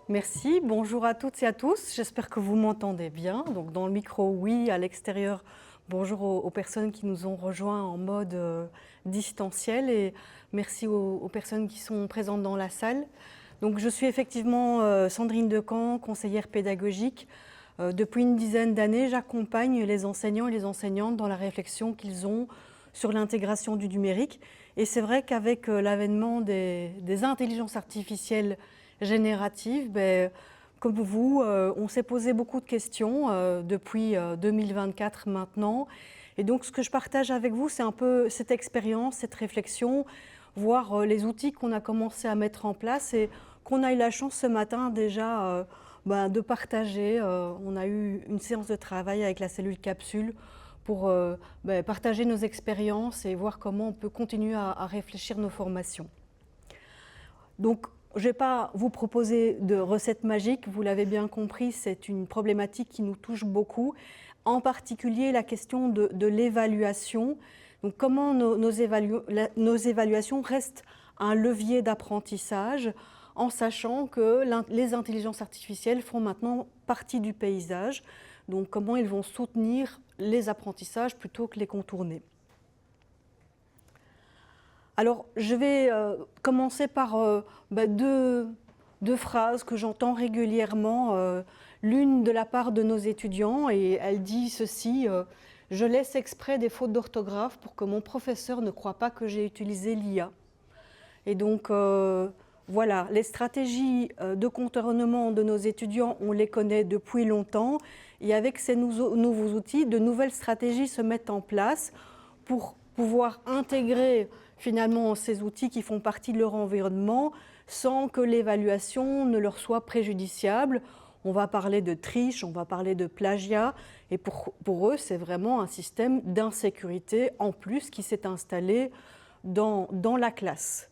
Merci, bonjour à toutes et à tous, j'espère que vous m'entendez bien. Donc dans le micro, oui, à l'extérieur, bonjour aux personnes qui nous ont rejoints en mode distanciel et merci aux personnes qui sont présentes dans la salle. Donc je suis effectivement Sandrine Decamp, conseillère pédagogique. Depuis une dizaine d'années, j'accompagne les enseignants et les enseignantes dans la réflexion qu'ils ont sur l'intégration du numérique. Et c'est vrai qu'avec l'avènement des intelligences artificielles génératives, comme vous, on s'est posé beaucoup de questions depuis 2024 maintenant. Et donc ce que je partage avec vous, c'est un peu cette expérience, cette réflexion, voir les outils qu'on a commencé à mettre en place et qu'on a eu la chance ce matin déjà de partager. On a eu une séance de travail avec la cellule capsule pour partager nos expériences et voir comment on peut continuer à réfléchir nos formations. Donc, je ne vais pas vous proposer de recettes magiques, vous l'avez bien compris, c'est une problématique qui nous touche beaucoup, en particulier la question de l'évaluation. Donc, comment nos évaluations restent un levier d'apprentissage en sachant que les intelligences artificielles font maintenant partie du paysage. Donc, comment ils vont soutenir les apprentissages plutôt que les contourner. Alors, je vais commencer par deux phrases que j'entends régulièrement. L'une de la part de nos étudiants, et elle dit ceci, je laisse exprès des fautes d'orthographe pour que mon professeur ne croie pas que j'ai utilisé l'IA. Et donc, voilà, les stratégies de contournement de nos étudiants, on les connaît depuis longtemps. Et avec ces nouveaux outils, de nouvelles stratégies se mettent en place pour pouvoir intégrer finalement ces outils qui font partie de leur environnement sans que l'évaluation ne leur soit préjudiciable. On va parler de triche, on va parler de plagiat, et pour eux, c'est vraiment un système d'insécurité en plus qui s'est installé dans la classe.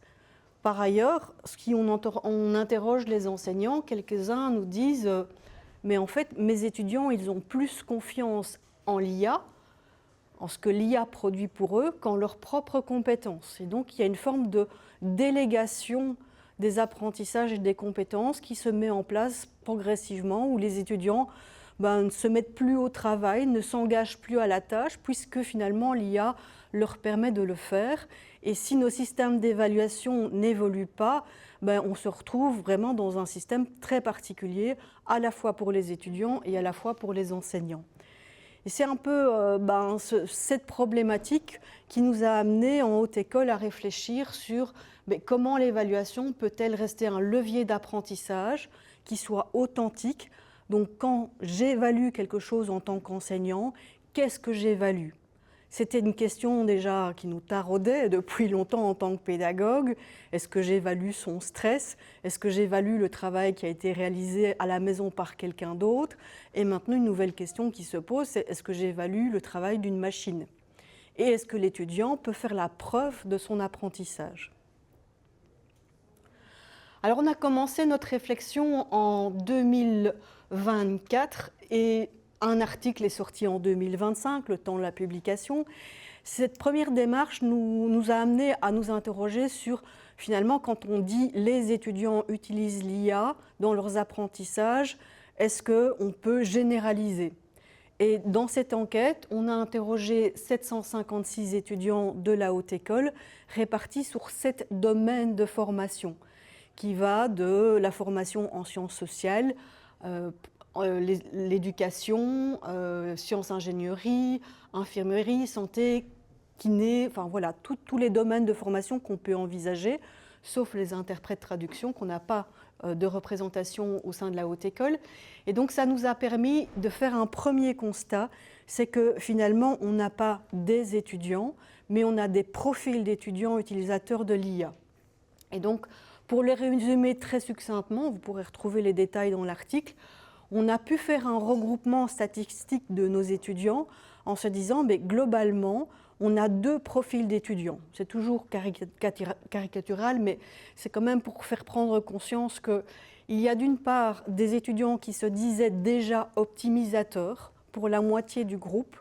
Par ailleurs, on interroge les enseignants, quelques-uns nous disent mais en fait, mes étudiants, ils ont plus confiance en l'IA, en ce que l'IA produit pour eux, qu'en leurs propres compétences. Et donc, il y a une forme de délégation des apprentissages et des compétences qui se met en place progressivement, où les étudiants ne se mettent plus au travail, ne s'engagent plus à la tâche, puisque finalement l'IA leur permet de le faire. Et si nos systèmes d'évaluation n'évoluent pas, on se retrouve vraiment dans un système très particulier, à la fois pour les étudiants et à la fois pour les enseignants. Et c'est un peu cette problématique qui nous a amenés en haute école à réfléchir sur comment l'évaluation peut-elle rester un levier d'apprentissage qui soit authentique. Donc quand j'évalue quelque chose en tant qu'enseignant, qu'est-ce que j'évalue ? C'était une question déjà qui nous taraudait depuis longtemps en tant que pédagogue. Est-ce que j'évalue son stress? Est-ce que j'évalue le travail qui a été réalisé à la maison par quelqu'un d'autre? Et maintenant, une nouvelle question qui se pose, c'est est-ce que j'évalue le travail d'une machine? Et est-ce que l'étudiant peut faire la preuve de son apprentissage? Alors, on a commencé notre réflexion en 2024 et un article est sorti en 2025, le temps de la publication. Cette première démarche nous a amené à nous interroger sur, finalement, quand on dit les étudiants utilisent l'IA dans leurs apprentissages, est-ce qu'on peut généraliser? Et dans cette enquête, on a interrogé 756 étudiants de la haute école répartis sur 7 domaines de formation, qui va de la formation en sciences sociales, l'éducation, sciences ingénierie, infirmerie, santé, kiné, enfin voilà, tous les domaines de formation qu'on peut envisager, sauf les interprètes traduction, qu'on n'a pas de représentation au sein de la haute école. Et donc ça nous a permis de faire un premier constat, c'est que finalement on n'a pas des étudiants, mais on a des profils d'étudiants utilisateurs de l'IA. Et donc pour le résumer très succinctement, vous pourrez retrouver les détails dans l'article, on a pu faire un regroupement statistique de nos étudiants en se disant, globalement, on a 2 profils d'étudiants. C'est toujours caricatural, mais c'est quand même pour faire prendre conscience qu'il y a d'une part des étudiants qui se disaient déjà optimisateurs pour la moitié du groupe,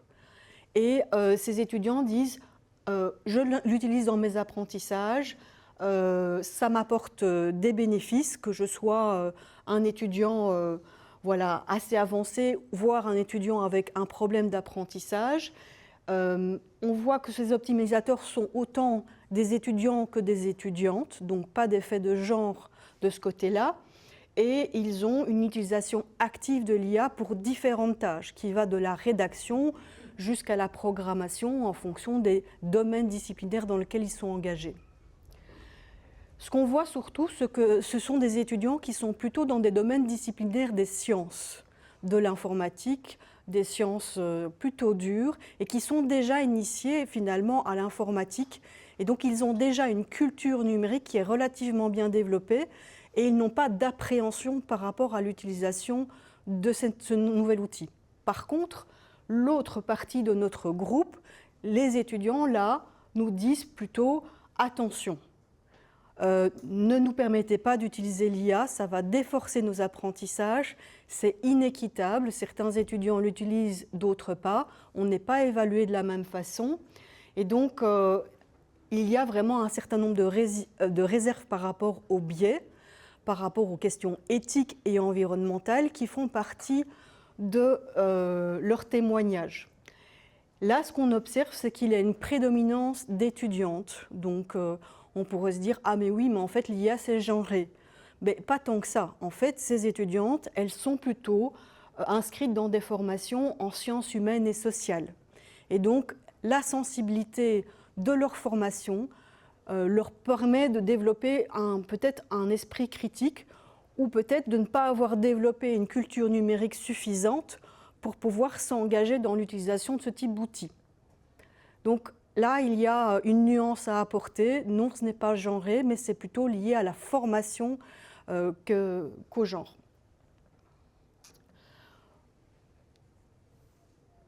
et ces étudiants disent, je l'utilise dans mes apprentissages, ça m'apporte des bénéfices, que je sois un étudiant voilà, assez avancé, voire un étudiant avec un problème d'apprentissage. On voit que ces optimisateurs sont autant des étudiants que des étudiantes, donc pas d'effet de genre de ce côté-là. Et ils ont une utilisation active de l'IA pour différentes tâches, qui va de la rédaction jusqu'à la programmation en fonction des domaines disciplinaires dans lesquels ils sont engagés. Ce qu'on voit surtout, c'est que ce sont des étudiants qui sont plutôt dans des domaines disciplinaires des sciences, de l'informatique, des sciences plutôt dures, et qui sont déjà initiés finalement à l'informatique. Et donc ils ont déjà une culture numérique qui est relativement bien développée, et ils n'ont pas d'appréhension par rapport à l'utilisation de ce nouvel outil. Par contre, l'autre partie de notre groupe, les étudiants, là, nous disent plutôt « attention ». Ne nous permettez pas d'utiliser l'IA, ça va déforcer nos apprentissages, c'est inéquitable, certains étudiants l'utilisent, d'autres pas, on n'est pas évalué de la même façon, et donc il y a vraiment un certain nombre de réserves par rapport aux biais, par rapport aux questions éthiques et environnementales qui font partie de leur témoignage. Là, ce qu'on observe, c'est qu'il y a une prédominance d'étudiantes, donc on pourrait se dire « Ah mais oui, mais en fait l'IA c'est genré ». Mais pas tant que ça. En fait, ces étudiantes, elles sont plutôt inscrites dans des formations en sciences humaines et sociales. Et donc, la sensibilité de leur formation leur permet de développer peut-être un esprit critique ou peut-être de ne pas avoir développé une culture numérique suffisante pour pouvoir s'engager dans l'utilisation de ce type d'outils. Donc, là, il y a une nuance à apporter. Non, ce n'est pas genré, mais c'est plutôt lié à la formation qu'au genre.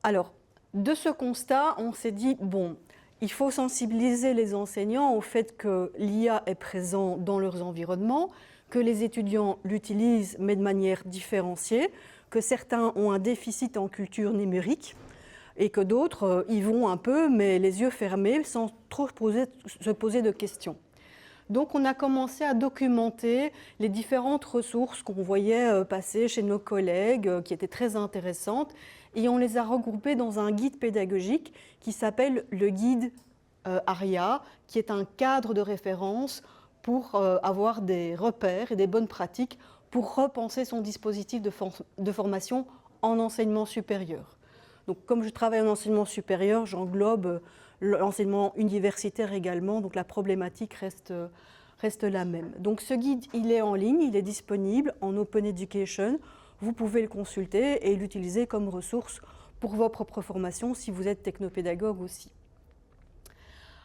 Alors, de ce constat, on s'est dit, bon, il faut sensibiliser les enseignants au fait que l'IA est présent dans leurs environnements, que les étudiants l'utilisent, mais de manière différenciée, que certains ont un déficit en culture numérique, et que d'autres y vont un peu, mais les yeux fermés, sans trop se poser de questions. Donc on a commencé à documenter les différentes ressources qu'on voyait passer chez nos collègues, qui étaient très intéressantes, et on les a regroupées dans un guide pédagogique qui s'appelle le guide ARIA, qui est un cadre de référence pour avoir des repères et des bonnes pratiques pour repenser son dispositif de formation en enseignement supérieur. Donc, comme je travaille en enseignement supérieur, j'englobe l'enseignement universitaire également, donc la problématique reste la même. Donc ce guide, il est en ligne, il est disponible en Open Education. Vous pouvez le consulter et l'utiliser comme ressource pour vos propres formations si vous êtes technopédagogue aussi.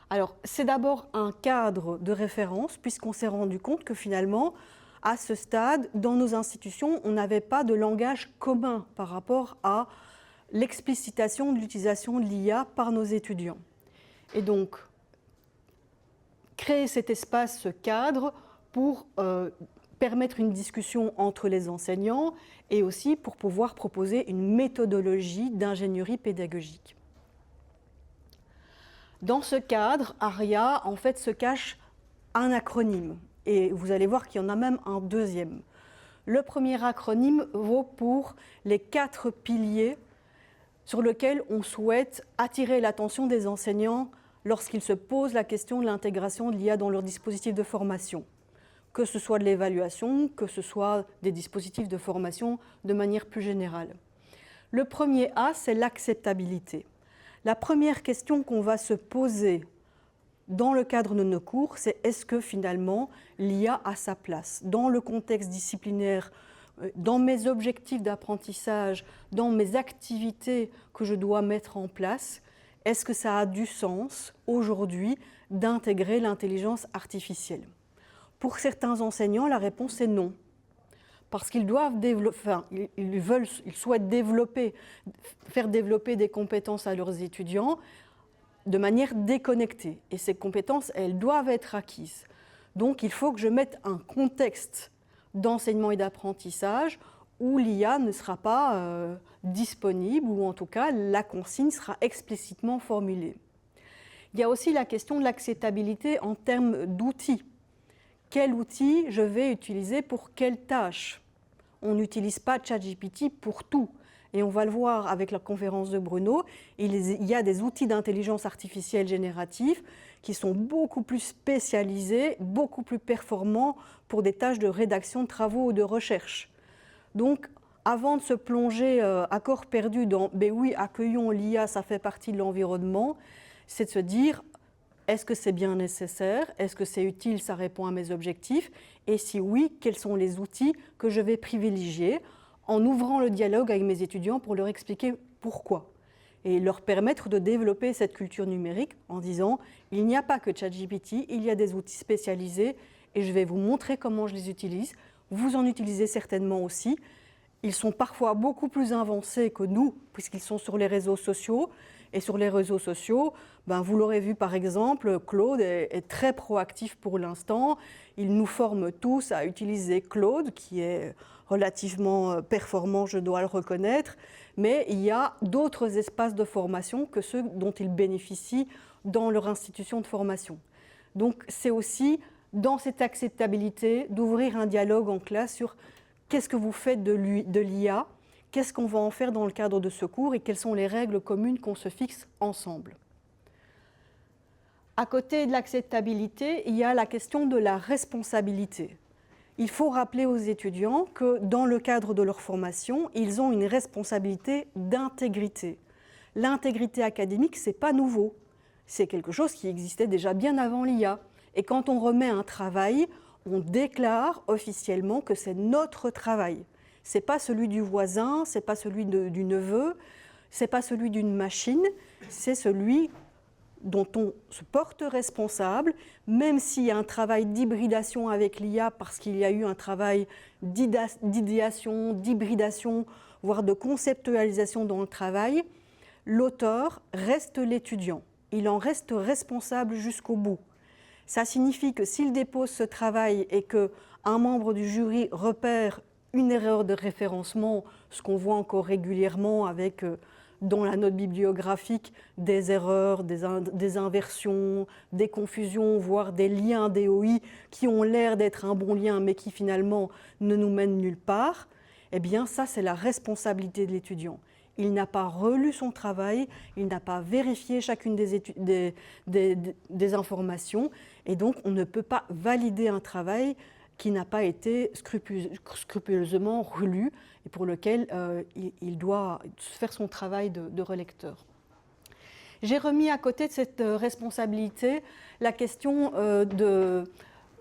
Alors, c'est d'abord un cadre de référence puisqu'on s'est rendu compte que finalement, à ce stade, dans nos institutions, on n'avait pas de langage commun par rapport à l'explicitation de l'utilisation de l'IA par nos étudiants. Et donc, créer cet espace, ce cadre, pour permettre une discussion entre les enseignants et aussi pour pouvoir proposer une méthodologie d'ingénierie pédagogique. Dans ce cadre, ARIA, en fait, se cache un acronyme. Et vous allez voir qu'il y en a même un deuxième. Le premier acronyme vaut pour les 4 piliers sur lesquels on souhaite attirer l'attention des enseignants lorsqu'ils se posent la question de l'intégration de l'IA dans leur dispositif de formation, que ce soit de l'évaluation, que ce soit des dispositifs de formation de manière plus générale. Le premier A, c'est l'acceptabilité. La première question qu'on va se poser dans le cadre de nos cours, c'est est-ce que finalement l'IA a sa place dans le contexte disciplinaire, dans mes objectifs d'apprentissage, dans mes activités que je dois mettre en place, est-ce que ça a du sens aujourd'hui d'intégrer l'intelligence artificielle? Pour certains enseignants, la réponse est non. Parce qu'ils doivent ils souhaitent faire développer des compétences à leurs étudiants de manière déconnectée. Et ces compétences, elles doivent être acquises. Donc il faut que je mette un contexte d'enseignement et d'apprentissage où l'IA ne sera pas disponible, ou en tout cas la consigne sera explicitement formulée. Il y a aussi la question de l'acceptabilité en termes d'outils. Quel outil je vais utiliser pour quelle tâche? On n'utilise pas ChatGPT pour tout. Et on va le voir avec la conférence de Bruno, il y a des outils d'intelligence artificielle générative qui sont beaucoup plus spécialisés, beaucoup plus performants pour des tâches de rédaction de travaux ou de recherche. Donc, avant de se plonger à corps perdu dans « ben oui, accueillons l'IA, ça fait partie de l'environnement », c'est de se dire « est-ce que c'est bien nécessaire? Est-ce que c'est utile? Ça répond à mes objectifs? Et si oui, quels sont les outils que je vais privilégier ?» en ouvrant le dialogue avec mes étudiants pour leur expliquer pourquoi et leur permettre de développer cette culture numérique en disant « il n'y a pas que ChatGPT, il y a des outils spécialisés et je vais vous montrer comment je les utilise. Vous en utilisez certainement aussi. Ils sont parfois beaucoup plus avancés que nous puisqu'ils sont sur les réseaux sociaux. Et sur les réseaux sociaux, vous l'aurez vu par exemple, Claude est très proactif pour l'instant. Il nous forme tous à utiliser Claude, qui est relativement performant, je dois le reconnaître. Mais il y a d'autres espaces de formation que ceux dont ils bénéficient dans leur institution de formation. Donc c'est aussi dans cette acceptabilité d'ouvrir un dialogue en classe sur qu'est-ce que vous faites de l'IA, qu'est-ce qu'on va en faire dans le cadre de ce cours et quelles sont les règles communes qu'on se fixe ensemble. À côté de l'acceptabilité, il y a la question de la responsabilité. Il faut rappeler aux étudiants que dans le cadre de leur formation, ils ont une responsabilité d'intégrité. L'intégrité académique, ce n'est pas nouveau. C'est quelque chose qui existait déjà bien avant l'IA. Et quand on remet un travail, on déclare officiellement que c'est notre travail. Ce n'est pas celui du voisin, ce n'est pas celui du neveu, ce n'est pas celui d'une machine, c'est celui dont on se porte responsable, même s'il y a un travail d'hybridation avec l'IA, parce qu'il y a eu un travail d'idéation, d'hybridation, voire de conceptualisation dans le travail, l'auteur reste l'étudiant. Il en reste responsable jusqu'au bout. Ça signifie que s'il dépose ce travail et qu'un membre du jury repère une erreur de référencement, ce qu'on voit encore régulièrement avec, dans la note bibliographique, des erreurs, des inversions, des confusions, voire des liens DOI qui ont l'air d'être un bon lien mais qui finalement ne nous mènent nulle part, eh bien ça c'est la responsabilité de l'étudiant. Il n'a pas relu son travail, il n'a pas vérifié chacune des informations et donc on ne peut pas valider un travail qui n'a pas été scrupuleusement relu et pour lequel il doit faire son travail de relecteur. J'ai remis à côté de cette responsabilité la question de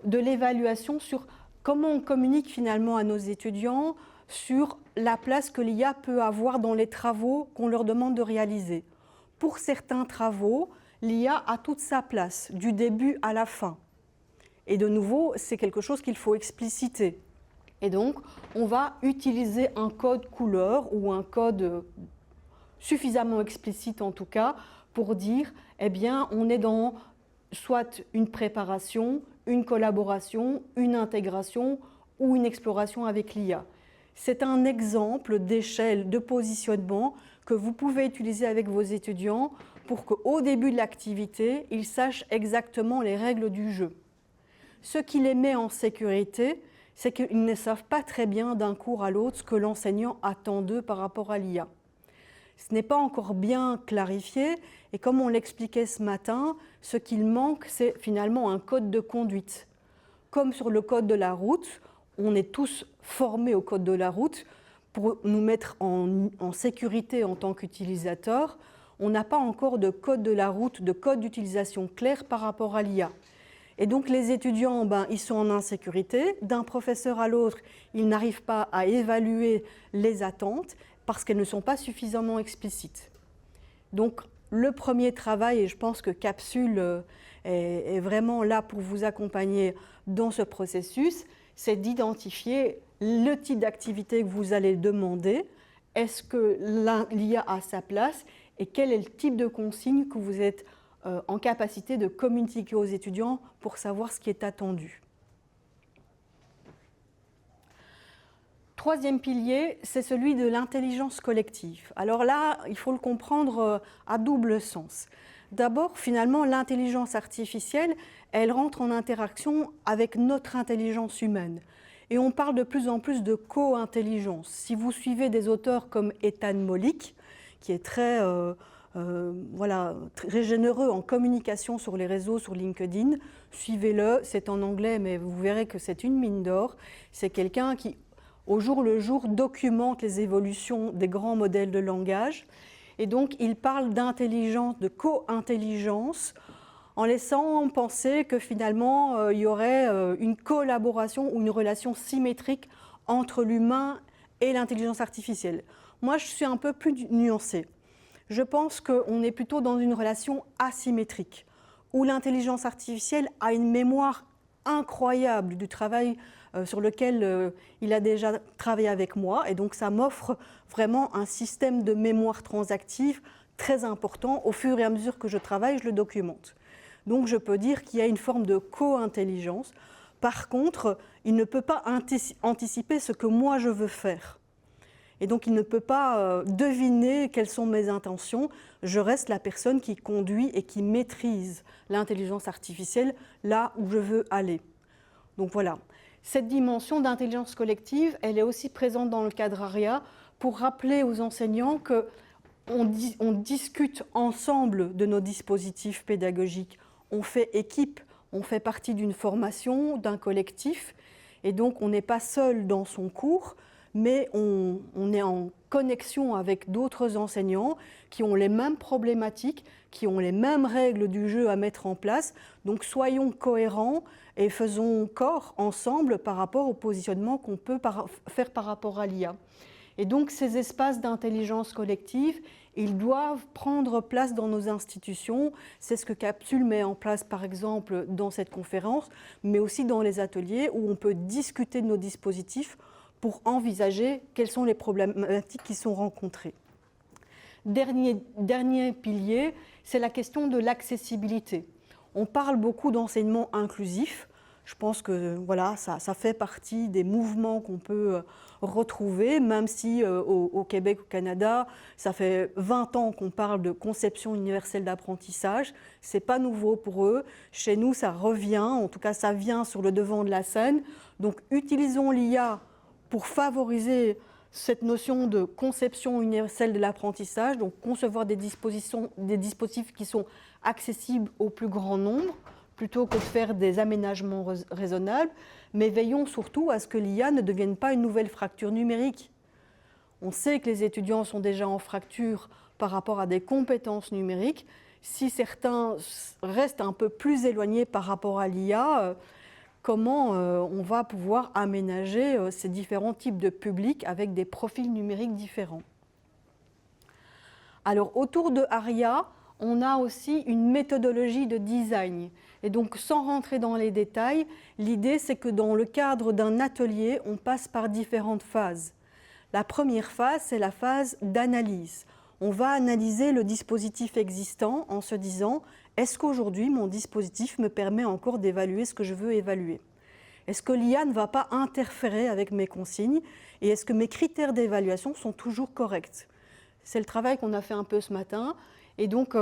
l'évaluation sur comment on communique finalement à nos étudiants sur la place que l'IA peut avoir dans les travaux qu'on leur demande de réaliser. Pour certains travaux, l'IA a toute sa place, du début à la fin. Et de nouveau, c'est quelque chose qu'il faut expliciter. Et donc, on va utiliser un code couleur ou un code suffisamment explicite en tout cas pour dire, eh bien, on est dans soit une préparation, une collaboration, une intégration ou une exploration avec l'IA. C'est un exemple d'échelle, de positionnement que vous pouvez utiliser avec vos étudiants pour qu'au début de l'activité, ils sachent exactement les règles du jeu. Ce qui les met en sécurité, c'est qu'ils ne savent pas très bien d'un cours à l'autre ce que l'enseignant attend d'eux par rapport à l'IA. Ce n'est pas encore bien clarifié et comme on l'expliquait ce matin, ce qu'il manque, c'est finalement un code de conduite. Comme sur le code de la route, on est tous formés au code de la route pour nous mettre en sécurité en tant qu'utilisateurs. On n'a pas encore de code de la route, de code d'utilisation clair par rapport à l'IA. Et donc les étudiants, ils sont en insécurité. D'un professeur à l'autre, ils n'arrivent pas à évaluer les attentes parce qu'elles ne sont pas suffisamment explicites. Donc le premier travail, et je pense que Capsule est vraiment là pour vous accompagner dans ce processus, c'est d'identifier le type d'activité que vous allez demander. Est-ce que l'IA a sa place et quel est le type de consigne que vous êtes en capacité de communiquer aux étudiants pour savoir ce qui est attendu. Troisième pilier, c'est celui de l'intelligence collective. Alors là, il faut le comprendre à double sens. D'abord, finalement, l'intelligence artificielle, elle rentre en interaction avec notre intelligence humaine. Et on parle de plus en plus de co-intelligence. Si vous suivez des auteurs comme Ethan Mollick, qui est très généreux en communication sur les réseaux, sur LinkedIn, suivez-le, c'est en anglais, mais vous verrez que c'est une mine d'or. C'est quelqu'un qui, au jour le jour, documente les évolutions des grands modèles de langage. Et donc, il parle d'intelligence, de co-intelligence, en laissant penser que finalement, il y aurait une collaboration ou une relation symétrique entre l'humain et l'intelligence artificielle. Moi, je suis un peu plus nuancée. Je pense qu'on est plutôt dans une relation asymétrique, où l'intelligence artificielle a une mémoire incroyable du travail sur lequel il a déjà travaillé avec moi, et donc ça m'offre vraiment un système de mémoire transactive très important. Au fur et à mesure que je travaille, je le documente. Donc je peux dire qu'il y a une forme de co-intelligence. Par contre, il ne peut pas anticiper ce que moi je veux faire. Et donc il ne peut pas deviner quelles sont mes intentions. Je reste la personne qui conduit et qui maîtrise l'intelligence artificielle là où je veux aller. Donc voilà. Cette dimension d'intelligence collective, elle est aussi présente dans le cadre ARIA pour rappeler aux enseignants qu'on discute ensemble de nos dispositifs pédagogiques. On fait équipe, on fait partie d'une formation, d'un collectif, et donc on n'est pas seul dans son cours, mais on est en connexion avec d'autres enseignants qui ont les mêmes problématiques, qui ont les mêmes règles du jeu à mettre en place. Donc soyons cohérents et faisons corps ensemble par rapport au positionnement qu'on peut faire par rapport à l'IA. Et donc ces espaces d'intelligence collective, ils doivent prendre place dans nos institutions. C'est ce que Capsule met en place par exemple dans cette conférence, mais aussi dans les ateliers où on peut discuter de nos dispositifs pour envisager quelles sont les problématiques qui sont rencontrées. Dernier pilier, c'est la question de l'accessibilité. On parle beaucoup d'enseignement inclusif. Je pense que voilà, ça fait partie des mouvements qu'on peut retrouver, même si au Québec, au Canada, ça fait 20 ans qu'on parle de conception universelle d'apprentissage. Ce n'est pas nouveau pour eux. Chez nous, ça revient, en tout cas ça vient sur le devant de la scène. Donc utilisons l'IA pour favoriser cette notion de conception universelle de l'apprentissage, donc concevoir des dispositifs qui sont accessibles au plus grand nombre, plutôt que de faire des aménagements raisonnables, mais veillons surtout à ce que l'IA ne devienne pas une nouvelle fracture numérique. On sait que les étudiants sont déjà en fracture par rapport à des compétences numériques. Si certains restent un peu plus éloignés par rapport à l'IA, comment on va pouvoir aménager ces différents types de publics avec des profils numériques différents. Alors, autour de ARIA, on a aussi une méthodologie de design. Et donc, sans rentrer dans les détails, l'idée, c'est que dans le cadre d'un atelier, on passe par différentes phases. La première phase, c'est la phase d'analyse. On va analyser le dispositif existant en se disant « Est-ce qu'aujourd'hui, mon dispositif me permet encore d'évaluer ce que je veux évaluer ? Est-ce que l'IA ne va pas interférer avec mes consignes ? Et est-ce que mes critères d'évaluation sont toujours corrects ?» C'est le travail qu'on a fait un peu ce matin. Et donc,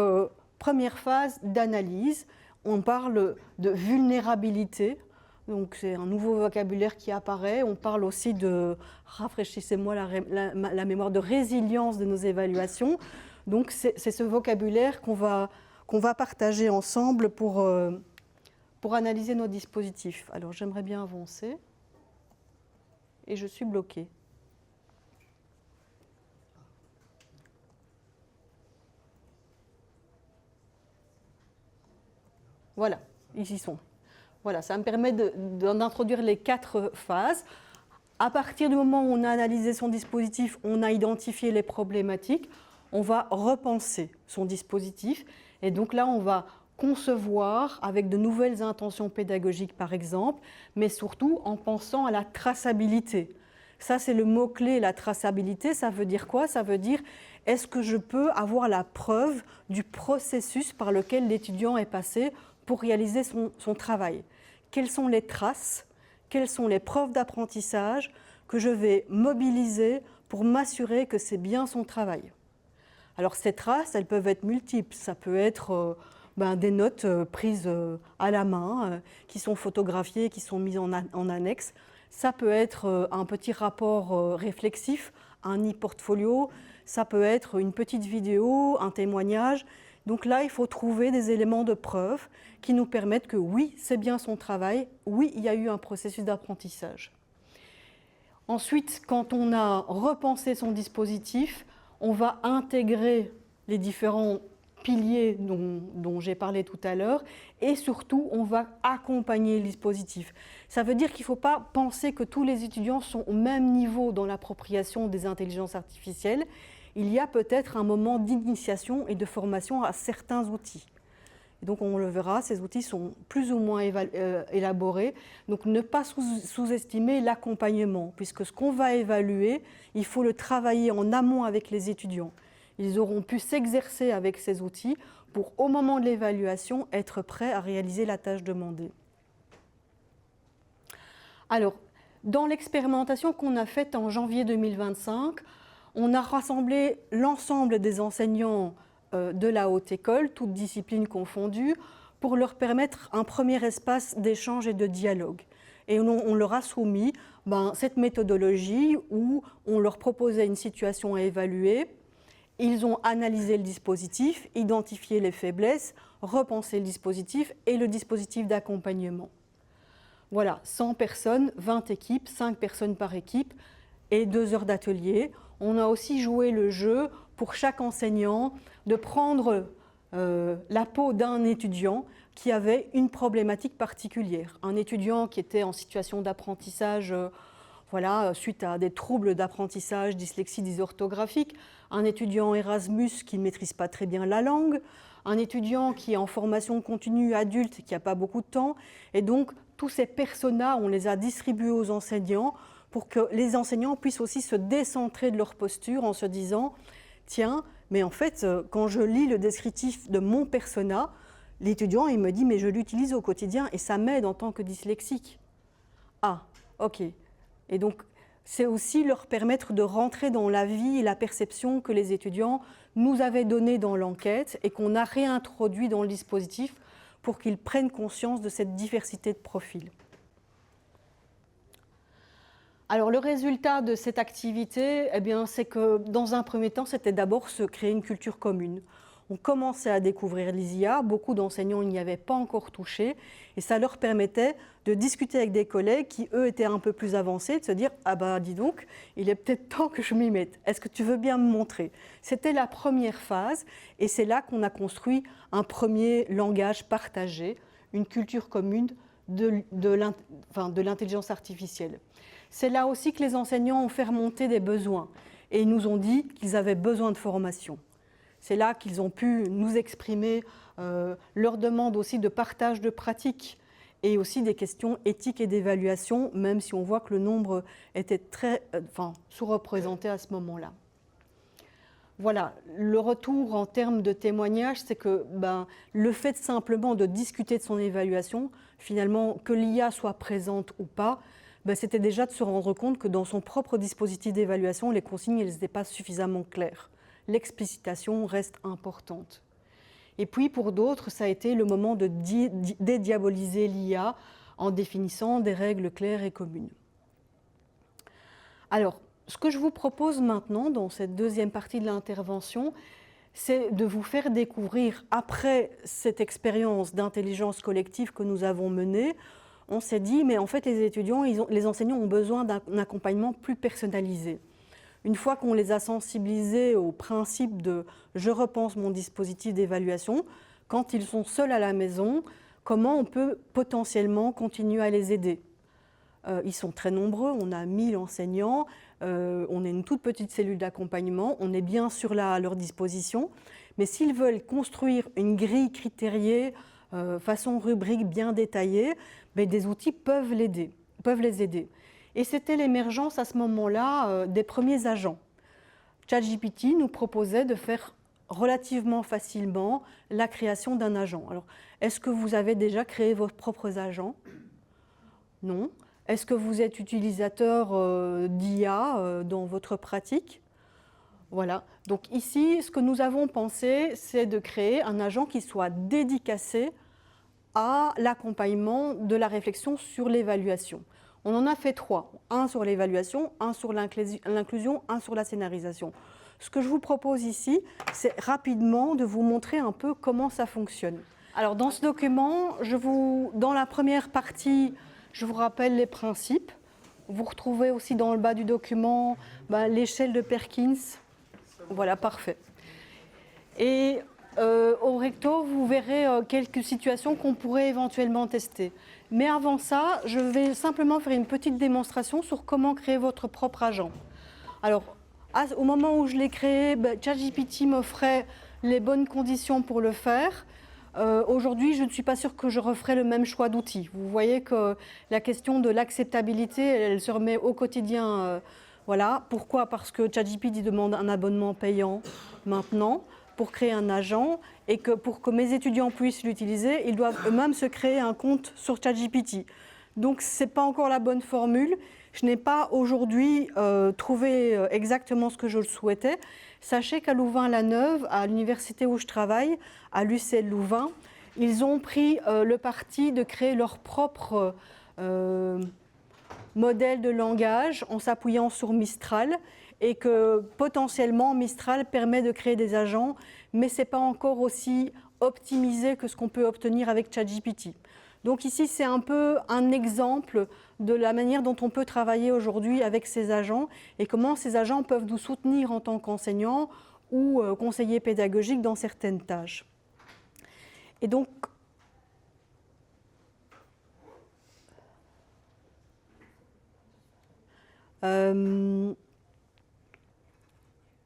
première phase d'analyse, on parle de vulnérabilité. Donc, c'est un nouveau vocabulaire qui apparaît. On parle aussi de, rafraîchissez-moi la mémoire, de résilience de nos évaluations. Donc, c'est ce vocabulaire qu'on va partager ensemble pour analyser nos dispositifs. Alors, j'aimerais bien avancer. Et je suis bloquée. Voilà, ils y sont. Voilà, ça me permet d'introduire les 4 phases. À partir du moment où on a analysé son dispositif, on a identifié les problématiques, on va repenser son dispositif. Et donc là, on va concevoir avec de nouvelles intentions pédagogiques, par exemple, mais surtout en pensant à la traçabilité. Ça, c'est le mot-clé, la traçabilité. Ça veut dire quoi? Ça veut dire, est-ce que je peux avoir la preuve du processus par lequel l'étudiant est passé pour réaliser son travail? Quelles sont les traces? Quelles sont les preuves d'apprentissage que je vais mobiliser pour m'assurer que c'est bien son travail? Alors ces traces, elles peuvent être multiples. Ça peut être des notes prises à la main, qui sont photographiées, qui sont mises en annexe. Ça peut être un petit rapport réflexif, un e-portfolio. Ça peut être une petite vidéo, un témoignage. Donc là, il faut trouver des éléments de preuve qui nous permettent que oui, c'est bien son travail, oui, il y a eu un processus d'apprentissage. Ensuite, quand on a repensé son dispositif, on va intégrer les différents piliers dont j'ai parlé tout à l'heure et surtout, on va accompagner le dispositif. Ça veut dire qu'il ne faut pas penser que tous les étudiants sont au même niveau dans l'appropriation des intelligences artificielles. Il y a peut-être un moment d'initiation et de formation à certains outils. Et donc on le verra, ces outils sont plus ou moins élaborés. Donc ne pas sous-estimer l'accompagnement, puisque ce qu'on va évaluer, il faut le travailler en amont avec les étudiants. Ils auront pu s'exercer avec ces outils pour, au moment de l'évaluation, être prêts à réaliser la tâche demandée. Alors, dans l'expérimentation qu'on a faite en janvier 2025, on a rassemblé l'ensemble des enseignants de la haute école, toutes disciplines confondues, pour leur permettre un premier espace d'échange et de dialogue. Et on leur a soumis cette méthodologie où on leur proposait une situation à évaluer. Ils ont analysé le dispositif, identifié les faiblesses, repensé le dispositif et le dispositif d'accompagnement. Voilà, 100 personnes, 20 équipes, 5 personnes par équipe et 2 heures d'atelier. On a aussi joué le jeu pour chaque enseignant de prendre la peau d'un étudiant qui avait une problématique particulière. Un étudiant qui était en situation d'apprentissage suite à des troubles d'apprentissage, dyslexie, dysorthographique, un étudiant Erasmus qui ne maîtrise pas très bien la langue, un étudiant qui est en formation continue adulte qui n'a pas beaucoup de temps. Et donc, tous ces personas, on les a distribués aux enseignants pour que les enseignants puissent aussi se décentrer de leur posture en se disant « Tiens, mais en fait, quand je lis le descriptif de mon persona, l'étudiant, il me dit « Mais je l'utilise au quotidien et ça m'aide en tant que dyslexique. » Ah, ok. Et donc, c'est aussi leur permettre de rentrer dans la vie et la perception que les étudiants nous avaient donnée dans l'enquête et qu'on a réintroduit dans le dispositif pour qu'ils prennent conscience de cette diversité de profils. Alors, le résultat de cette activité, c'est que dans un premier temps, c'était d'abord se créer une culture commune. On commençait à découvrir l'ISIA, beaucoup d'enseignants n'y avaient pas encore touché, et ça leur permettait de discuter avec des collègues qui, eux, étaient un peu plus avancés, de se dire « Ah ben, dis donc, il est peut-être temps que je m'y mette. Est-ce que tu veux bien me montrer ?» C'était la première phase, et c'est là qu'on a construit un premier langage partagé, une culture commune de l'intelligence artificielle. C'est là aussi que les enseignants ont fait remonter des besoins, et ils nous ont dit qu'ils avaient besoin de formation. C'est là qu'ils ont pu nous exprimer leur demande aussi de partage de pratiques et aussi des questions éthiques et d'évaluation, même si on voit que le nombre était très sous-représenté à ce moment-là. Voilà, le retour en termes de témoignages, c'est que le fait simplement de discuter de son évaluation, finalement, que l'IA soit présente ou pas, c'était déjà de se rendre compte que dans son propre dispositif d'évaluation, les consignes n'étaient pas suffisamment claires. L'explicitation reste importante. Et puis pour d'autres, ça a été le moment de dédiaboliser l'IA en définissant des règles claires et communes. Alors, ce que je vous propose maintenant, dans cette deuxième partie de l'intervention, c'est de vous faire découvrir, après cette expérience d'intelligence collective que nous avons menée, on s'est dit, mais en fait, les étudiants, les enseignants ont besoin d'un accompagnement plus personnalisé. Une fois qu'on les a sensibilisés au principe de « je repense mon dispositif d'évaluation », quand ils sont seuls à la maison, comment on peut potentiellement continuer à les aider ? Ils sont très nombreux, on a 1000 enseignants, on est une toute petite cellule d'accompagnement, on est bien sûr là à leur disposition, mais s'ils veulent construire une grille critériée, façon rubrique bien détaillée, des outils peuvent les aider. Et c'était l'émergence à ce moment-là des premiers agents. ChatGPT nous proposait de faire relativement facilement la création d'un agent. Alors, est-ce que vous avez déjà créé vos propres agents? Non. Est-ce que vous êtes utilisateur d'IA dans votre pratique? Voilà. Donc ici, ce que nous avons pensé, c'est de créer un agent qui soit dédicacé à l'accompagnement de la réflexion sur l'évaluation. On en a fait 3, un sur l'évaluation, un sur l'inclusion, un sur la scénarisation. Ce que je vous propose ici, c'est rapidement de vous montrer un peu comment ça fonctionne. Alors dans ce document, dans la première partie, je vous rappelle les principes. Vous retrouvez aussi dans le bas du document l'échelle de Perkins. Voilà, parfait. Et au recto, vous verrez quelques situations qu'on pourrait éventuellement tester. Mais avant ça, je vais simplement faire une petite démonstration sur comment créer votre propre agent. Alors, au moment où je l'ai créé, ChatGPT m'offrait les bonnes conditions pour le faire. Aujourd'hui, je ne suis pas sûre que je referai le même choix d'outils. Vous voyez que la question de l'acceptabilité, elle se remet au quotidien. Voilà. Pourquoi? Parce que ChatGPT demande un abonnement payant maintenant pour créer un agent et que pour que mes étudiants puissent l'utiliser, ils doivent eux-mêmes se créer un compte sur ChatGPT. Donc, ce n'est pas encore la bonne formule. Je n'ai pas aujourd'hui trouvé exactement ce que je le souhaitais. Sachez qu'à Louvain-la-Neuve, à l'université où je travaille, à l'UCL Louvain, ils ont pris le parti de créer leur propre modèle de langage en s'appuyant sur Mistral et que potentiellement Mistral permet de créer des agents, mais ce n'est pas encore aussi optimisé que ce qu'on peut obtenir avec ChatGPT. Donc ici, c'est un peu un exemple de la manière dont on peut travailler aujourd'hui avec ces agents et comment ces agents peuvent nous soutenir en tant qu'enseignants ou conseillers pédagogiques dans certaines tâches. Et donc,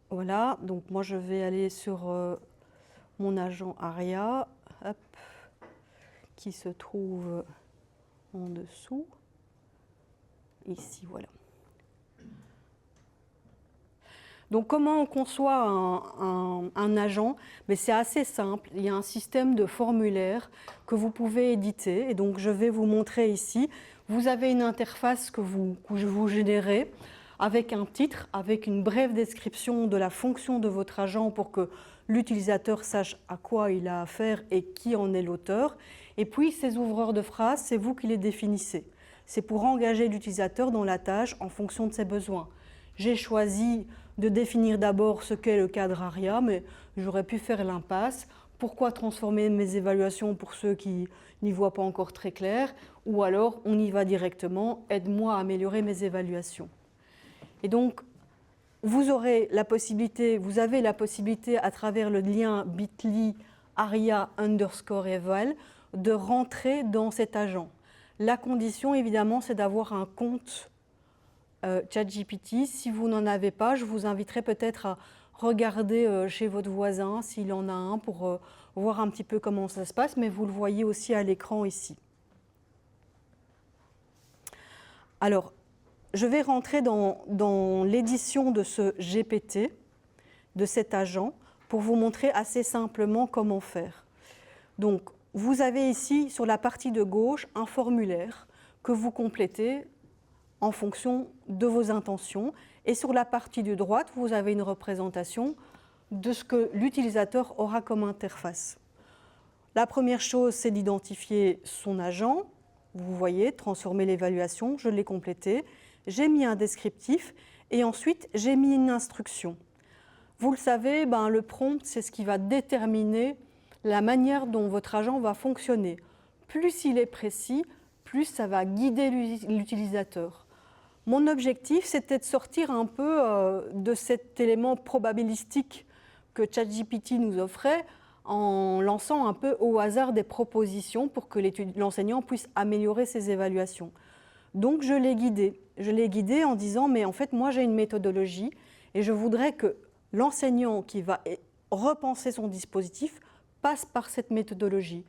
voilà, donc moi je vais aller sur mon agent ARIA, hop, qui se trouve en dessous, ici, voilà. Donc comment on conçoit un agent? Mais c'est assez simple, il y a un système de formulaire que vous pouvez éditer, et donc je vais vous montrer ici. Vous avez une interface que vous générez avec un titre, avec une brève description de la fonction de votre agent pour que l'utilisateur sache à quoi il a affaire et qui en est l'auteur. Et puis ces ouvreurs de phrases, c'est vous qui les définissez. C'est pour engager l'utilisateur dans la tâche en fonction de ses besoins. J'ai choisi de définir d'abord ce qu'est le cadre ARIA, mais j'aurais pu faire l'impasse. Pourquoi transformer mes évaluations pour ceux qui n'y voient pas encore très clair? Ou alors, on y va directement, aide-moi à améliorer mes évaluations. Et donc, vous avez la possibilité à travers le lien bit.ly aria_eval de rentrer dans cet agent. La condition, évidemment, c'est d'avoir un compte ChatGPT. Si vous n'en avez pas, je vous inviterai peut-être à regarder chez votre voisin s'il en a un pour voir un petit peu comment ça se passe, mais vous le voyez aussi à l'écran ici. Alors, je vais rentrer dans l'édition de ce GPT, de cet agent, pour vous montrer assez simplement comment faire. Donc, vous avez ici, sur la partie de gauche, un formulaire que vous complétez en fonction de vos intentions. Et sur la partie de droite, vous avez une représentation de ce que l'utilisateur aura comme interface. La première chose, c'est d'identifier son agent. Vous voyez, transformer l'évaluation, je l'ai complété. J'ai mis un descriptif et ensuite, j'ai mis une instruction. Vous le savez, le prompt, c'est ce qui va déterminer la manière dont votre agent va fonctionner. Plus il est précis, plus ça va guider l'utilisateur. Mon objectif, c'était de sortir un peu de cet élément probabilistique que ChatGPT nous offrait en lançant un peu au hasard des propositions pour que l'enseignant puisse améliorer ses évaluations. Donc je l'ai guidé. Je l'ai guidé en disant, mais en fait, moi j'ai une méthodologie et je voudrais que l'enseignant qui va repenser son dispositif passe par cette méthodologie.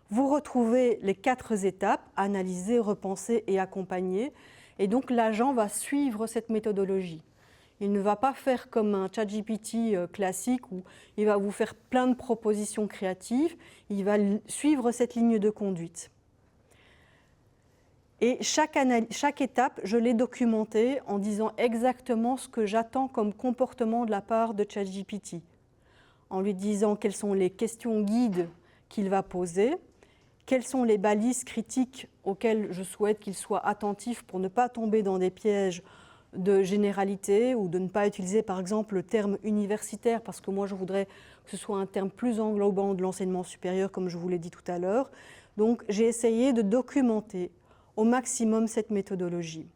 Vous retrouvez les 4 étapes, analyser, repenser et accompagner. Et donc l'agent va suivre cette méthodologie. Il ne va pas faire comme un ChatGPT classique où il va vous faire plein de propositions créatives, il va suivre cette ligne de conduite. Et chaque étape, je l'ai documentée en disant exactement ce que j'attends comme comportement de la part de ChatGPT, en lui disant quelles sont les questions guides qu'il va poser, quelles sont les balises critiques auxquelles je souhaite qu'il soit attentif pour ne pas tomber dans des pièges de généralité ou de ne pas utiliser par exemple le terme universitaire, parce que moi je voudrais que ce soit un terme plus englobant de l'enseignement supérieur, comme je vous l'ai dit tout à l'heure. Donc j'ai essayé de documenter au maximum cette méthodologie.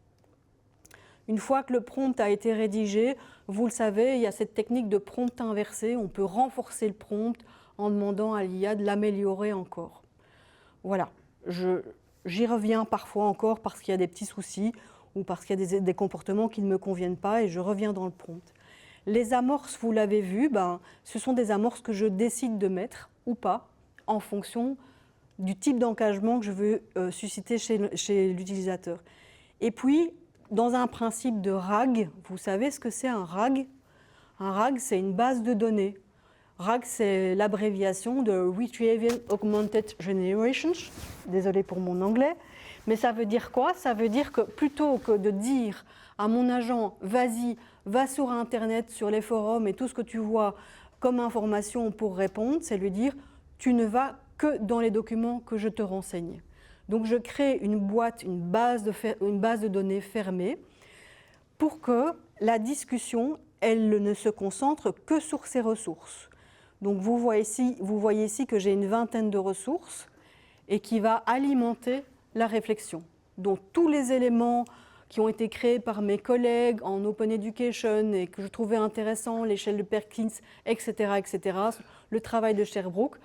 Une fois que le prompt a été rédigé, vous le savez, il y a cette technique de prompt inversé. On peut renforcer le prompt en demandant à l'IA de l'améliorer encore. Voilà, j'y reviens parfois encore parce qu'il y a des petits soucis ou parce qu'il y a des comportements qui ne me conviennent pas et je reviens dans le prompt. Les amorces, vous l'avez vu, ce sont des amorces que je décide de mettre ou pas en fonction du type d'engagement que je veux susciter chez l'utilisateur. Et puis, dans un principe de RAG, vous savez ce que c'est un RAG? Un RAG, c'est une base de données. RAG, c'est l'abréviation de Retrieval Augmented Generation. Désolée pour mon anglais. Mais ça veut dire quoi? Ça veut dire que plutôt que de dire à mon agent, vas-y, va sur Internet, sur les forums et tout ce que tu vois comme information pour répondre, c'est lui dire, tu ne vas que dans les documents que je te renseigne. Donc je crée une boîte, une base de données fermée pour que la discussion, elle ne se concentre que sur ces ressources. Donc vous voyez ici que j'ai une vingtaine de ressources et qui va alimenter la réflexion. Donc tous les éléments qui ont été créés par mes collègues en Open Education et que je trouvais intéressants, l'échelle de Perkins, etc., le travail de Sherbrooke,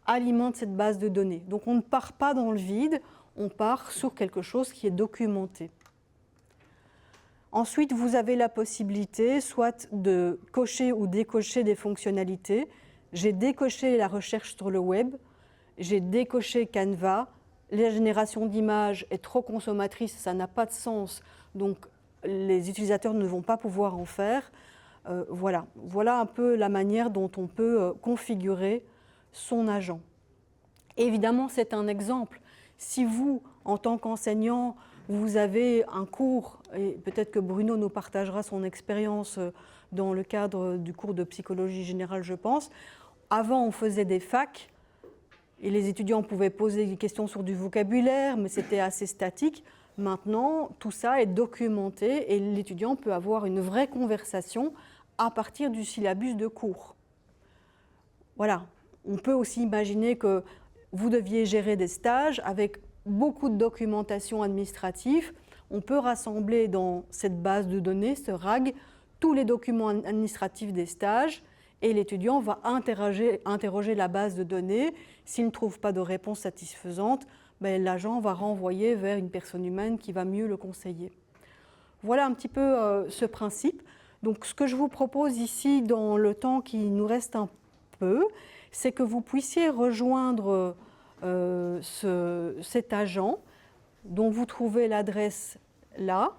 alimente cette base de données. Donc on ne part pas dans le vide, on part sur quelque chose qui est documenté. Ensuite, vous avez la possibilité soit de cocher ou décocher des fonctionnalités. J'ai décoché la recherche sur le web, j'ai décoché Canva. La génération d'images est trop consommatrice, ça n'a pas de sens, donc les utilisateurs ne vont pas pouvoir en faire. Voilà un peu la manière dont on peut configurer son agent. Évidemment, c'est un exemple. Si vous, en tant qu'enseignant, vous avez un cours, et peut-être que Bruno nous partagera son expérience dans le cadre du cours de psychologie générale, je pense. Avant, on faisait des facs, et les étudiants pouvaient poser des questions sur du vocabulaire, mais c'était assez statique. Maintenant, tout ça est documenté, et l'étudiant peut avoir une vraie conversation à partir du syllabus de cours. Voilà. On peut aussi imaginer que vous deviez gérer des stages avec beaucoup de documentation administrative. On peut rassembler dans cette base de données, ce RAG, tous les documents administratifs des stages et l'étudiant va interroger la base de données. S'il ne trouve pas de réponse satisfaisante, l'agent va renvoyer vers une personne humaine qui va mieux le conseiller. Voilà un petit peu ce principe. Donc ce que je vous propose ici dans le temps qui nous reste un peu, c'est que vous puissiez rejoindre cet agent dont vous trouvez l'adresse là.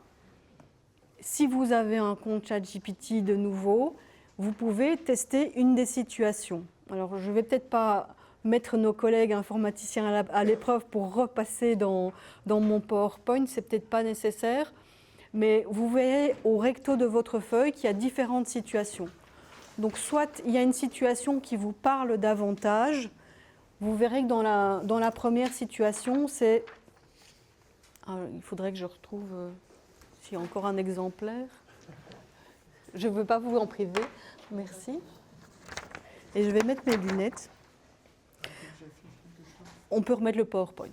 Si vous avez un compte ChatGPT de nouveau, vous pouvez tester une des situations. Alors je ne vais peut-être pas mettre nos collègues informaticiens à l'épreuve pour repasser dans mon PowerPoint, c'est peut-être pas nécessaire, mais vous verrez au recto de votre feuille qu'il y a différentes situations. Donc soit il y a une situation qui vous parle davantage, vous verrez que dans la première situation, c'est... il faudrait que je retrouve s'il y a encore un exemplaire. Je ne veux pas vous en priver, merci. Et je vais mettre mes lunettes. On peut remettre le PowerPoint.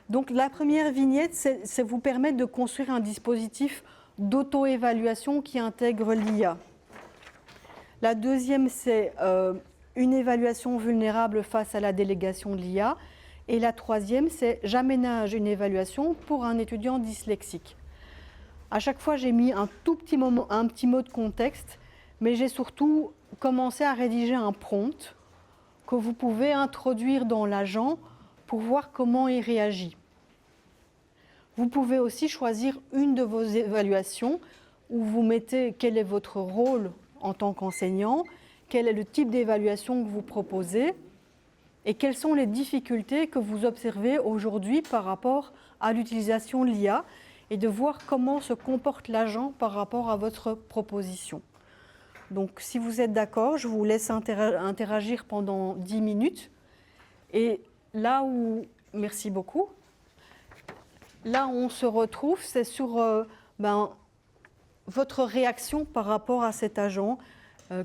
Donc la première vignette, c'est vous permettre de construire un dispositif d'auto-évaluation qui intègre l'IA. La deuxième, c'est une évaluation vulnérable face à la délégation de l'IA. Et la troisième, c'est j'aménage une évaluation pour un étudiant dyslexique. À chaque fois, j'ai mis un petit mot de contexte, mais j'ai surtout commencé à rédiger un prompt que vous pouvez introduire dans l'agent pour voir comment il réagit. Vous pouvez aussi choisir une de vos évaluations où vous mettez quel est votre rôle en tant qu'enseignant, quel est le type d'évaluation que vous proposez et quelles sont les difficultés que vous observez aujourd'hui par rapport à l'utilisation de l'IA et de voir comment se comporte l'agent par rapport à votre proposition. Donc si vous êtes d'accord, je vous laisse interagir pendant 10 minutes. Et là où, merci beaucoup, là où on se retrouve, c'est sur votre réaction par rapport à cet agent.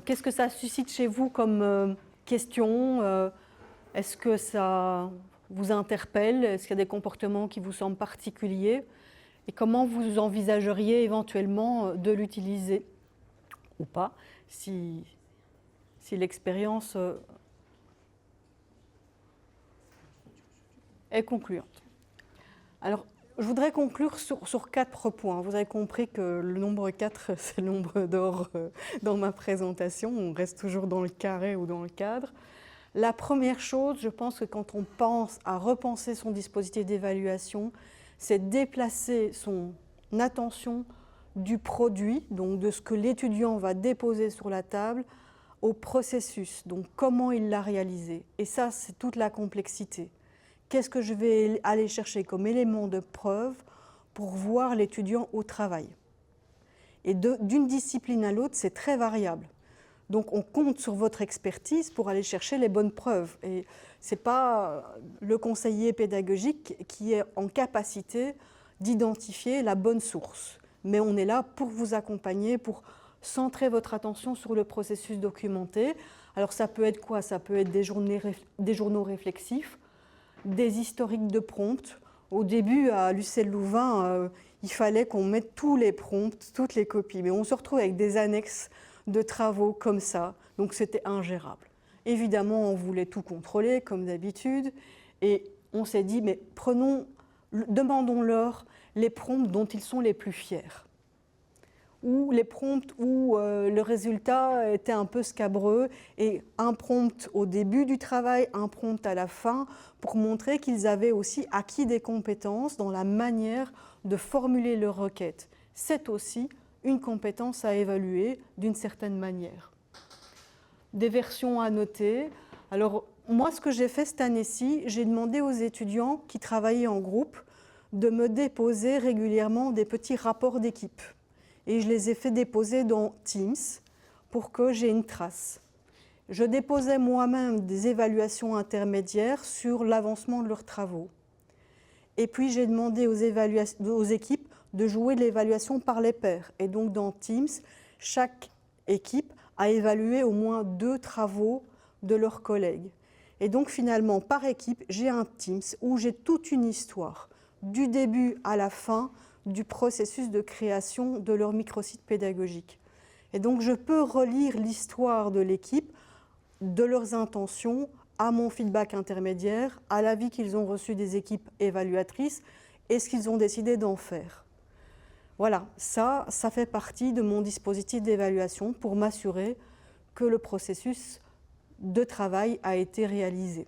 Qu'est-ce que ça suscite chez vous comme question? Est-ce que ça vous interpelle? Est-ce qu'il y a des comportements qui vous semblent particuliers? Et comment vous envisageriez éventuellement de l'utiliser ou pas, si l'expérience est concluante. Alors, je voudrais conclure sur 4 points. Vous avez compris que le nombre 4, c'est le nombre d'or dans ma présentation. On reste toujours dans le carré ou dans le cadre. La première chose, je pense que quand on pense à repenser son dispositif d'évaluation, c'est déplacer son attention du produit, donc de ce que l'étudiant va déposer sur la table, au processus, donc comment il l'a réalisé. Et ça, c'est toute la complexité. Qu'est-ce que je vais aller chercher comme élément de preuve pour voir l'étudiant au travail? Et d'une discipline à l'autre, c'est très variable. Donc on compte sur votre expertise pour aller chercher les bonnes preuves. Et ce n'est pas le conseiller pédagogique qui est en capacité d'identifier la bonne source. Mais on est là pour vous accompagner, pour centrer votre attention sur le processus documenté. Alors ça peut être quoi? Ça peut être des journaux réflexifs, des historiques de prompts. Au début, à l'UCL Louvain, il fallait qu'on mette tous les prompts, toutes les copies. Mais on se retrouve avec des annexes de travaux comme ça, donc c'était ingérable. Évidemment, on voulait tout contrôler, comme d'habitude, et on s'est dit, mais demandons-leur les prompts dont ils sont les plus fiers, ou les prompts où le résultat était un peu scabreux, et un prompt au début du travail, un prompt à la fin, pour montrer qu'ils avaient aussi acquis des compétences dans la manière de formuler leurs requêtes. C'est aussi une compétence à évaluer d'une certaine manière. Des versions à noter. Alors, moi, ce que j'ai fait cette année-ci, j'ai demandé aux étudiants qui travaillaient en groupe de me déposer régulièrement des petits rapports d'équipe. Et je les ai fait déposer dans Teams pour que j'ai une trace. Je déposais moi-même des évaluations intermédiaires sur l'avancement de leurs travaux. Et puis, j'ai demandé aux équipes de jouer l'évaluation par les pairs. Et donc, dans Teams, chaque équipe a évalué au moins 2 travaux de leurs collègues. Et donc, finalement, par équipe, j'ai un Teams où j'ai toute une histoire, du début à la fin, du processus de création de leur microsite pédagogique. Et donc, je peux relire l'histoire de l'équipe, de leurs intentions, à mon feedback intermédiaire, à l'avis qu'ils ont reçu des équipes évaluatrices et ce qu'ils ont décidé d'en faire. Voilà, ça fait partie de mon dispositif d'évaluation pour m'assurer que le processus de travail a été réalisé.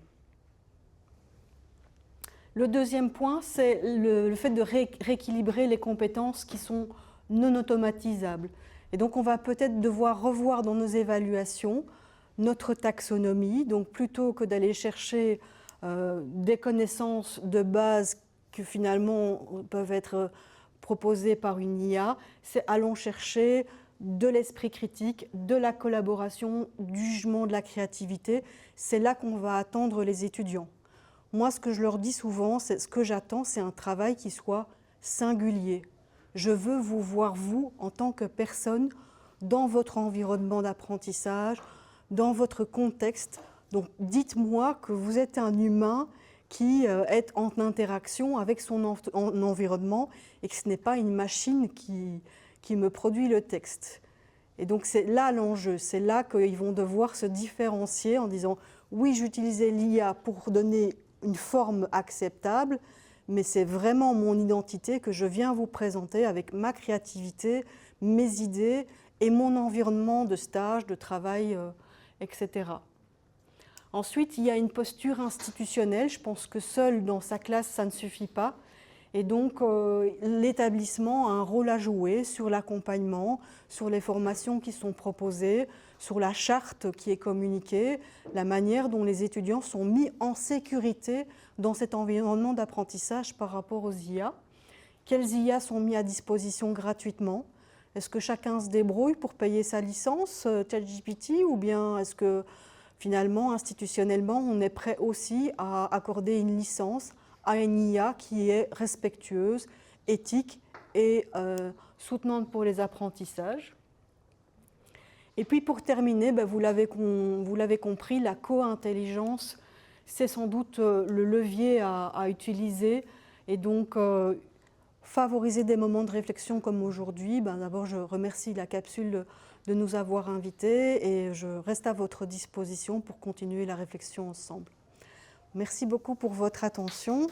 Le deuxième point, c'est le fait de rééquilibrer les compétences qui sont non automatisables. Et donc, on va peut-être devoir revoir dans nos évaluations notre taxonomie. Donc, plutôt que d'aller chercher des connaissances de base qui finalement peuvent être proposées par une IA, c'est allons chercher de l'esprit critique, de la collaboration, du jugement, de la créativité. C'est là qu'on va attendre les étudiants. Moi, ce que je leur dis souvent, c'est ce que j'attends, c'est un travail qui soit singulier. Je veux vous voir, vous, en tant que personne, dans votre environnement d'apprentissage, dans votre contexte. Donc, dites-moi que vous êtes un humain qui est en interaction avec son environnement et que ce n'est pas une machine qui me produit le texte. Et donc, c'est là l'enjeu. C'est là qu'ils vont devoir se différencier en disant « Oui, j'utilisais l'IA pour donner une forme acceptable, mais c'est vraiment mon identité que je viens vous présenter avec ma créativité, mes idées et mon environnement de stage, de travail, etc. » Ensuite, il y a une posture institutionnelle. Je pense que seul dans sa classe, ça ne suffit pas. Et donc, l'établissement a un rôle à jouer sur l'accompagnement, sur les formations qui sont proposées, sur la charte qui est communiquée, la manière dont les étudiants sont mis en sécurité dans cet environnement d'apprentissage par rapport aux IA. Quels IA sont mis à disposition gratuitement? Est-ce que chacun se débrouille pour payer sa licence ChatGPT, ou bien est-ce que finalement, institutionnellement, on est prêt aussi à accorder une licence à une IA qui est respectueuse, éthique et soutenante pour les apprentissages? Et puis pour terminer, vous l'avez compris, la co-intelligence, c'est sans doute le levier à utiliser, et donc favoriser des moments de réflexion comme aujourd'hui. D'abord, je remercie la capsule de nous avoir invités et je reste à votre disposition pour continuer la réflexion ensemble. Merci beaucoup pour votre attention.